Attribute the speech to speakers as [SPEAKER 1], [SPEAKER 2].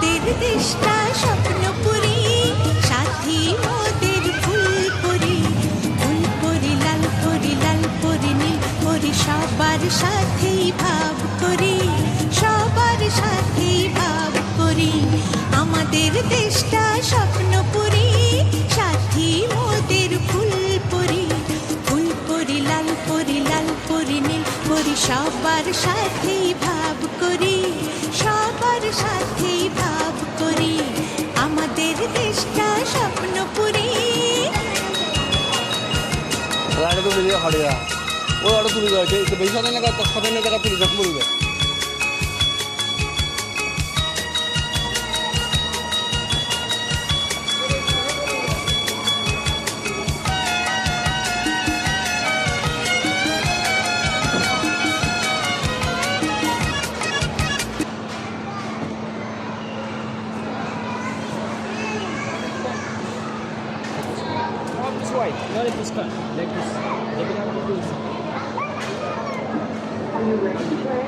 [SPEAKER 1] আমাদের দেশটা স্বপ্নপুরী, সাথী মোদের ফুলপুরি। ফুলপুরি লাল পরি, লাল পরি নীল পরি, সবার সাথেই ভাব করি, সবার সাথেই ভাব করি। আমাদের দেশটা স্বপ্নপুরী, সাথী মোদের ফুলপুরি। ফুলপুরি লাল পরি, লাল পরি নীল পরি, সবার সাথেই ভাব করি, সবার সাথেই ভাব করি। আমাদের দেশটা স্বপ্নপুরী।
[SPEAKER 2] লাড়ে তো মিলিয়ে হারিয়া ও আরো তুলে যাচ্ছে একটু বেশি সাধারণ জায়গা সাধারণ জায়গা তুলে যখন বলবে
[SPEAKER 3] Right, not in this cut, like this. Take it out of this.
[SPEAKER 1] Are you ready, Trey?